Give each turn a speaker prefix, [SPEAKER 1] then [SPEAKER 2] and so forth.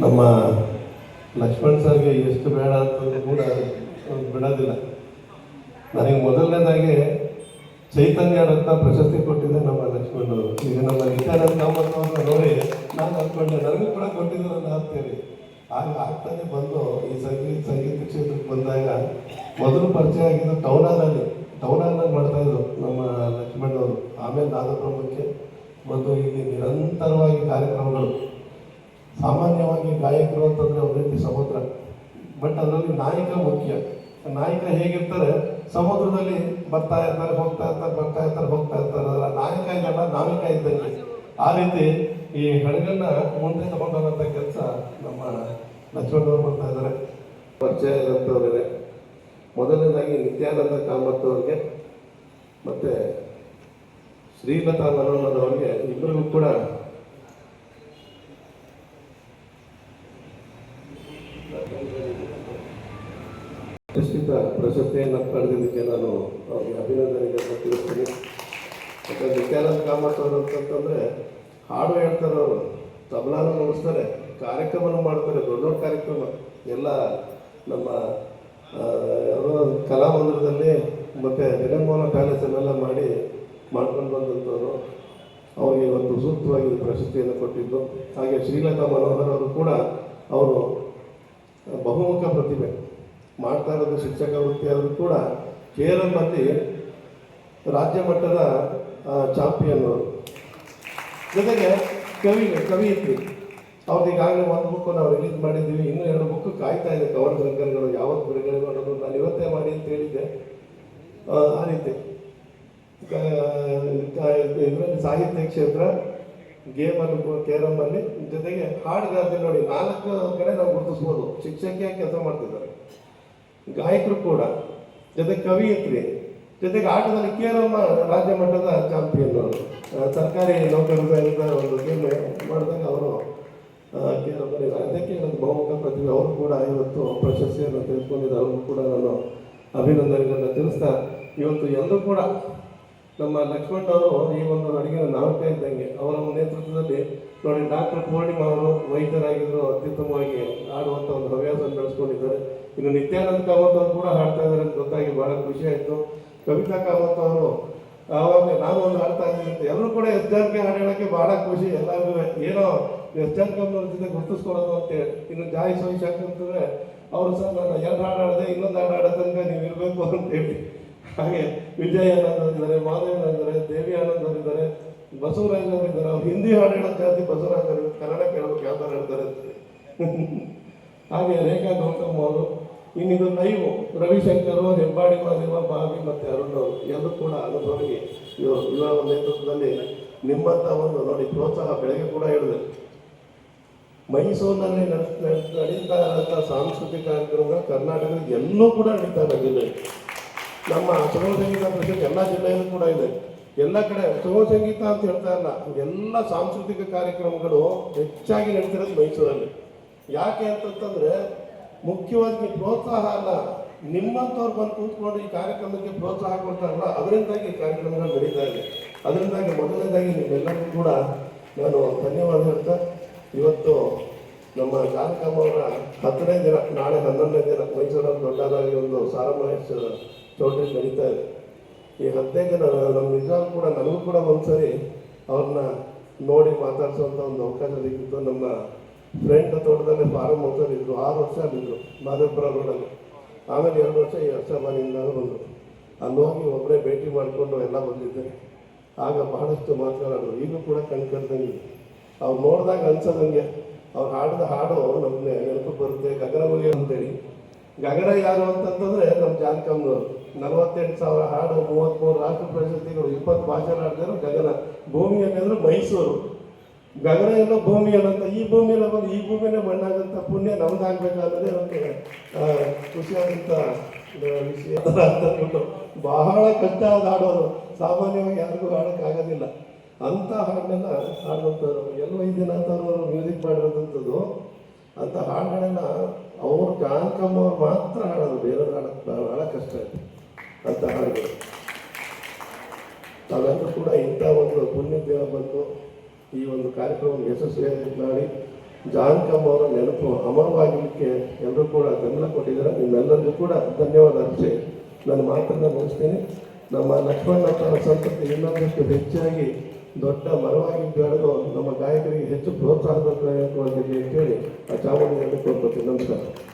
[SPEAKER 1] ನಮ್ಮ ಲಕ್ಷ್ಮಣ್ ಸರ್ಗೆ ಎಷ್ಟು ಬೇಡ ಅಂತಂದ್ರೂ ಕೂಡ ಬಿಡೋದಿಲ್ಲ. ನನಗೆ ಮೊದಲನೇದಾಗಿ ಚೈತನ್ಯ ರತ್ನ ಪ್ರಶಸ್ತಿ ಕೊಟ್ಟಿದ್ದೆ ನಮ್ಮ ಲಕ್ಷ್ಮಣರು. ಈಗ ನಮ್ಮ ನಿತ್ಯಾನಂದ ಕಾಮತ್ ನೋಡಿ ನಾನು ಅಂದ್ಕೊಂಡೆ ನನಗೂ ಕೂಡ ಕೊಟ್ಟಿದ್ರಲ್ಲ ಅಂತೇಳಿ. ಆಗ ಆಗ್ತಾನೆ ಬಂದು ಈ ಸಂಗೀತ ಕ್ಷೇತ್ರಕ್ಕೆ ಬಂದಾಗ ಮೊದಲು ಪರಿಚಯ ಆಗಿದ್ದು ಟೌನ್ ಹಾಲ್ನಲ್ಲಿ ಮಾಡ್ತಾಯಿದ್ರು ನಮ್ಮ ಲಕ್ಷ್ಮಣವರು. ಆಮೇಲೆ ನಾದಬ್ರಹ್ಮಕ್ಕೆ ಬಂದು ಇಲ್ಲಿ ನಿರಂತರವಾಗಿ ಕಾರ್ಯಕ್ರಮಗಳು. ಸಾಮಾನ್ಯವಾಗಿ ಗಾಯಕರು ಅಂತಂದರೆ ಒಂದು ರೀತಿ ಸಮುದ್ರ, ಬಟ್ ಅದರಲ್ಲಿ ನಾಯಕ ಮುಖ್ಯ. ನಾಯಕ ಹೇಗಿರ್ತಾರೆ, ಸಮುದ್ರದಲ್ಲಿ ಬರ್ತಾ ಇರ್ತಾರೆ ಹೋಗ್ತಾ ಇರ್ತಾರೆ. ಅದರ ನಾಯಕ ಇಲ್ಲಲ್ಲ, ನಾವಿಕ ಇದ್ದಂಗೆ. ಆ ರೀತಿ ಈ ಹಡಗನ್ನ ಮುಂದೆ ತಗೊಂಡೋಗಂಥ ಕೆಲಸ ನಮ್ಮ ಲಕ್ಷ್ಮಣವರು ಮಾಡ್ತಾ ಇದ್ದಾರೆ. ಪರಿಚಯ ಇರೋಂಥವ್ರೆ ಮೊದಲನೇದಾಗಿ ನಿತ್ಯಾನಂದ ಕಾಮತ್ ಅವ್ರಿಗೆ ಮತ್ತು ಶ್ರೀಲತಾ ಮನೋಹರ್ ಅವರಿಗೆ ಇಬ್ಬರಿಗೂ ಕೂಡ ಪ್ರಶಸ್ತಿಯನ್ನು ಪಡೆದಿದ್ದಕ್ಕೆ ನಾನು ಅವ್ರಿಗೆ ಅಭಿನಂದನೆಗಳನ್ನು ತಿಳಿಸ್ತೀನಿ. ಯಾಕಂದರೆ ನಿತ್ಯಾನಂದ ಕಾಮತ್ ಅವರು ಅಂತಂತಂದರೆ ಹಾಡು ಹೇಳ್ತಾರೆ, ಅವರು ತಬಲಾನು ನುಡಿಸ್ತಾರೆ, ಕಾರ್ಯಕ್ರಮನೂ ಮಾಡ್ತಾರೆ. ದೊಡ್ಡ ದೊಡ್ಡ ಕಾರ್ಯಕ್ರಮ ಎಲ್ಲ ನಮ್ಮ ಕಲಾಮಂದಿರದಲ್ಲಿ ಮತ್ತು ಜಗನ್ಮೋಹನ ಪ್ಯಾಲೇಸಲ್ಲೆಲ್ಲ ಮಾಡ್ಕೊಂಡು ಬಂದಂಥವ್ರು. ಅವರಿಗೆ ಇವತ್ತು ಸೂಕ್ತವಾಗಿ ಪ್ರಶಸ್ತಿಯನ್ನು ಕೊಟ್ಟಿದ್ದು. ಹಾಗೆ ಶ್ರೀಲತಾ ಮನೋಹರ್ ಅವರು ಕೂಡ ಅವರು ಬಹುಮುಖ ಪ್ರತಿಭೆ ಮಾಡ್ತಾ ಇರೋದು. ಶಿಕ್ಷಕ ವೃತ್ತಿಯಾದರೂ ಕೂಡ ಕೇರಳದಲ್ಲಿ ರಾಜ್ಯ ಮಟ್ಟದ ಚಾಂಪಿಯನ್ ಅವರು. ಜೊತೆಗೆ ಕವಿಯತ್ರಿ ಅವ್ರದ್ದು ಈಗಾಗಲೇ ಒಂದು ಬುಕ್ಕು ನಾವು ರಿಲೀಸ್ ಮಾಡಿದ್ದೀವಿ. ಇನ್ನೂ 2 ಬುಕ್ಕು ಕಾಯ್ತಾ ಇದೆ. ಕವನ ಸಂಕಲನಗಳು ಯಾವತ್ತು ಬಿಡುಗಡೆ ಮಾಡೋದು ನಾನು ಇವತ್ತೇ ಮಾಡಿ ಅಂತ ಹೇಳಿದ್ದೆ. ಆ ರೀತಿ ಇದರಲ್ಲಿ ಸಾಹಿತ್ಯ ಕ್ಷೇತ್ರ, ಗೇಮಲ್ಲಿ, ಕೇರಮಲ್ಲಿ, ಜೊತೆಗೆ ಹಾಡುಗಾರದಲ್ಲಿ ನೋಡಿ 4 ಕಡೆ ನಾವು ಗುರುತಿಸ್ಬೋದು. ಶಿಕ್ಷಕಿಯಾಗಿ ಕೆಲಸ ಮಾಡ್ತಿದ್ದಾರೆ, ಗಾಯಕರು ಕೂಡ, ಜೊತೆಗೆ ಕವಿಯತ್ರಿ, ಜೊತೆಗೆ ಆಟದಲ್ಲಿ ಕೇರಮ್ಮ ರಾಜ್ಯ ಮಟ್ಟದ ಚಾಂಪಿಯನ್ ಅವರು. ಸರ್ಕಾರಿ ನೌಕರರ ಒಂದು ಗೇಮ್ ಮಾಡಿದಾಗ ಅವರು ಕೇರಮ್ಮಲ್ಲಿ ಅದಕ್ಕೆ ಒಂದು ಬಹುಮುಖ ಪ್ರತಿಭೆ. ಅವರು ಕೂಡ ಇವತ್ತು ಪ್ರಶಸ್ತಿಯನ್ನು ತೆಗೆದುಕೊಂಡಿದ್ದಾರೆ. ಅವ್ರಿಗೂ ಕೂಡ ನಾನು ಅಭಿನಂದನೆಗಳನ್ನು ತಿಳಿಸ್ತಾ, ಇವತ್ತು ಎಲ್ಲರೂ ಕೂಡ ನಮ್ಮ ಲಕ್ಷ್ಮಣ್ ಅವರು ಈ ಒಂದು ಅಡುಗೆನ ನಾವಕ ಇದ್ದಂಗೆ ಅವರ ನೇತೃತ್ವದಲ್ಲಿ ನೋಡಿ ಡಾಕ್ಟರ್ ಪೂರ್ಣಿಮಾ ಅವರು ವೈದ್ಯರಾಗಿದ್ದರು, ಅತ್ಯುತ್ತಮವಾಗಿ ಆಡುವಂಥ ಒಂದು ಹವ್ಯಾಸವನ್ನು ಬೆಳೆಸ್ಕೊಂಡಿದ್ದಾರೆ. ಇನ್ನು ನಿತ್ಯಾನಂದ ಕಾಮತ್ ಅವರು ಕೂಡ ಹಾಡ್ತಾ ಇದ್ದಾರೆ ಅಂತ ಗೊತ್ತಾಗಿ ಭಾಳ ಖುಷಿ ಆಯಿತು. ಕವಿತಾ ಕಾಮತ್ ಅವರು ಆವಾಗ ನಾನು ಒಂದು ಹಾಡ್ತಾ ಇದ್ದೀನಿ ಅಂತ ಎಲ್ಲರೂ ಕೂಡ ಎಸ್ ಜಾನಕಿ ಹಾಡು ಹೇಳೋಕ್ಕೆ ಭಾಳ ಖುಷಿ ಎಲ್ಲರಿಗೂ. ಏನೋ ಎಸ್ ಜಾನಕಿ ಅವ್ರ ಜೊತೆ ಗುರುತಿಸ್ಕೊಳ್ಳೋದು ಅಂತೇಳಿ. ಇನ್ನು ಜಾಯ್ ಸೋಯಿಶಾಕ್ ಅಂತಂದರೆ ಅವರು ಸಹ ನಾನು 2 ಹಾಡು ಹಾಡಿದೆ, ಇನ್ನೊಂದು ಹಾಡು ಹಾಡೋ ತನಕ ನೀವು ಇರಬೇಕು ಅಂತೇಳಿ. ಹಾಗೆ ವಿಜಯ್ ಆನಂದ್ ಅವರಿದ್ದಾರೆ, ಮಾಧವನ್ ಅವರಿದ್ದಾರೆ, ದೇವಿ ಆನಂದ್ ಅವರಿದ್ದಾರೆ, ಬಸವರಾಜ್ ಅವರಿದ್ದಾರೆ. ಅವ್ರು ಹಿಂದಿ ಹಾಡು ಹೇಳೋದು ಜಾಸ್ತಿ, ಬಸವರಾಜ್ ಅವರು ಕನ್ನಡ ಕೇಳಬೇಕು ಯಾವ ಥರ ಹೇಳ್ತಾರೆ ಅಂತ. ಹಾಗೆ ರೇಖಾ ಗೌತಮ್ ಅವರು. ಇನ್ನಿದು ಲೈವ್ ರವಿಶಂಕರು, ಹೆಬ್ಬಾಡಿ ಮಾದೇವ, ಬಾಬಿ ಮತ್ತು ಅರುಣ್ ಅವರು ಎಲ್ಲರೂ ಕೂಡ ಅನುಭವಿ ಇವರ ಒಂದು ನೇತೃತ್ವದಲ್ಲಿ ನಿಮ್ಮಂಥ ಒಂದು ನೋಡಿ ಪ್ರೋತ್ಸಾಹ. ಬೆಳಗ್ಗೆ ಕೂಡ ಹೇಳಿದೆ, ಮೈಸೂರಿನಲ್ಲಿ ನಡೀತಾ ಇರೋಂಥ ಸಾಂಸ್ಕೃತಿಕ ಕಾರ್ಯಕ್ರಮಗಳು ಕರ್ನಾಟಕದ ಎಲ್ಲೂ ಕೂಡ ನಡೀತಾ ಇದೆ. ಜಿಲ್ಲೆ ನಮ್ಮ ಸುಗಮ ಸಂಗೀತ ಪರಿಷತ್ ಎಲ್ಲ ಜಿಲ್ಲೆಯಲ್ಲೂ ಕೂಡ ಇದೆ. ಎಲ್ಲ ಕಡೆ ಸುಗಮ ಸಂಗೀತ ಅಂತ ಹೇಳ್ತಾ ಇಲ್ಲ, ಎಲ್ಲ ಸಾಂಸ್ಕೃತಿಕ ಕಾರ್ಯಕ್ರಮಗಳು ಹೆಚ್ಚಾಗಿ ನಡೀತಿರೋದು ಮೈಸೂರಲ್ಲಿ. ಯಾಕೆ ಅಂತಂತಂದರೆ ಮುಖ್ಯವಾಗಿ ಪ್ರೋತ್ಸಾಹ ಅಲ್ಲ, ನಿಮ್ಮಂಥವ್ರು ಬಂದು ಕೂತ್ಕೊಂಡು ಈ ಕಾರ್ಯಕ್ರಮಕ್ಕೆ ಪ್ರೋತ್ಸಾಹ ಕೊಡ್ತಾರಲ್ಲ, ಅದರಿಂದಾಗಿ ಈ ಕಾರ್ಯಕ್ರಮಗಳು ನಡೀತಾ ಇದೆ. ಅದರಿಂದಾಗಿ ಮೊದಲನೇದಾಗಿ ನಿಮ್ಮೆಲ್ಲರಿಗೂ ಕೂಡ ನಾನು ಧನ್ಯವಾದ ಹೇಳ್ತಾ, ಇವತ್ತು ನಮ್ಮ ಜಾನಕಮ್ಮ ಅವರ 10ನೇ ದಿನ, ನಾಳೆ 11ನೇ ದಿನ ಮೈಸೂರಲ್ಲಿ ದೊಡ್ಡದಾಗಿ ಒಂದು ಸಾರಮಹೇಶ್ ಚೌಟ್ರಿ ನಡೀತಾ ಇದೆ. ಈ 15 ದಿನ ನಮ್ಮ ನಿಜವಾಗ್ಲೂ ಕೂಡ ನನಗೂ ಕೂಡ ಒಂದ್ಸರಿ ಅವ್ರನ್ನ ನೋಡಿ ಮಾತಾಡ್ಸೋಂಥ ಒಂದು ಅವಕಾಶ ಸಿಕ್ಕಿತ್ತು. ನಮ್ಮ ಫ್ರೆಂಡ್ ತೋಟದಲ್ಲಿ ಫಾರಮ್ ಹೌಸಲ್ಲಿ ಇದ್ದರು, 6 ವರ್ಷ ಅಲ್ಲಿದ್ದರು ಮಾದೇವಪುರ ರೋಡಲ್ಲಿ. ಆಮೇಲೆ 2 ವರ್ಷ ಈ ಹರ್ಷಮಾನಿಂದ ಬಂದರು. ಅಲ್ಲಿ ಹೋಗಿ ಒಬ್ಬರೇ ಭೇಟಿ ಮಾಡಿಕೊಂಡು ಎಲ್ಲ ಬಂದಿದ್ದೆ. ಆಗ ಬಹಳಷ್ಟು ಮಾತನಾಡಿದ್ರು. ಈಗಲೂ ಕೂಡ ಕಣ್ಕಂಡಂಗೆ ಅವ್ರು ನೋಡಿದಾಗ ಅನ್ಸೋದಂಗೆ. ಅವ್ರು ಹಾಡಿದ ಹಾಡು ನಮಗೆ ನೆನಪು ಬರುತ್ತೆ. ಗಗನಮುಗಿ ಅಂತೇಳಿ. ಗಗನ ಯಾರು ಅಂತಂತಂದರೆ ನಮ್ಮ ಜಾನಕಮ್ಮನವರು. 48,000 ಹಾಡು, 33 ರಾಷ್ಟ್ರ ಪ್ರಶಸ್ತಿಗಳು, 20 ಭಾಷೆ ಆಡಿದ್ರು ಗಗನ. ಭೂಮಿ ಅನ್ನೋದ್ರು ಮೈಸೂರು, ಗಗನ ಎಲ್ಲೋ ಭೂಮಿ ಅನ್ನಂತ. ಈ ಭೂಮಿಯಲ್ಲ ಬಂದು ಈ ಭೂಮಿನೇ ಮಣ್ಣಾಗಂಥ ಪುಣ್ಯ ನಮ್ದಾಗಬೇಕಾದ್ರೆ ನಮಗೆ ಖುಷಿಯಾದಂಥ ವಿಷಯ ಅಂತಂದ್ಬಿಟ್ಟು ಬಹಳ ಕಷ್ಟ ಆದ ಹಾಡೋದು. ಸಾಮಾನ್ಯವಾಗಿ ಯಾರಿಗೂ ಹಾಡೋಕ್ಕಾಗೋದಿಲ್ಲ ಅಂಥ ಹಾಡನ್ನೆಲ್ಲ ಹಾಡುವಂಥವ್ರು. ಎಲ್ಲೋ ವೈದ್ಯನಾಥ್ ಅವರು ಮ್ಯೂಸಿಕ್ ಮಾಡಿರೋದಂಥದ್ದು. ಅಂಥ ಹಾಡುಗಳೆಲ್ಲ ಅವರು ಜಾನಕಮ್ಮ ಅವ್ರು ಮಾತ್ರ ಹಾಡೋದು, ಬೇರೆಯವ್ರು ಹಾಡೋಕ್ಕೆ ಭಾಳ ಕಷ್ಟ ಇದೆ ಅಂಥ ಹಾಡುಗಳು. ತಾವೆಲ್ಲರೂ ಕೂಡ ಇಂಥ ಒಂದು ಪುಣ್ಯ ದಿನ ಬಂದು ಈ ಒಂದು ಕಾರ್ಯಕ್ರಮವನ್ನು ಯಶಸ್ವಿಯಾಗಿ ಮಾಡಿ ಜಾನಕಮ್ಮ ಅವರ ನೆನಪು ಅಮರವಾಗಲಿಕ್ಕೆ ಎಲ್ಲರೂ ಕೂಡ ಬೆಂಬಲ ಕೊಟ್ಟಿದ್ದಾರೆ. ನಿಮ್ಮೆಲ್ಲರಿಗೂ ಕೂಡ ಧನ್ಯವಾದ ಅರ್ಪಿಸಿ ನನ್ನ ಮಾತನ್ನು ಮುಗಿಸ್ತೀನಿ. ನಮ್ಮ ಲಕ್ಷ್ಮಣಪ್ಪನ ಸಂತತಿ ಇನ್ನೊಂದಷ್ಟು ಹೆಚ್ಚಾಗಿ ದೊಡ್ಡ ಮರವಾಗಿ ಬೆಳೆದು ನಮ್ಮ ಗಾಯಕರಿಗೆ ಹೆಚ್ಚು ಪ್ರೋತ್ಸಾಹ ಅಂತೇಳಿ ಆ ಚಾಮುಂಡಿ ಕೋರ್ಕೊಳ್ತೀನಿ. ನಮಸ್ಕಾರ.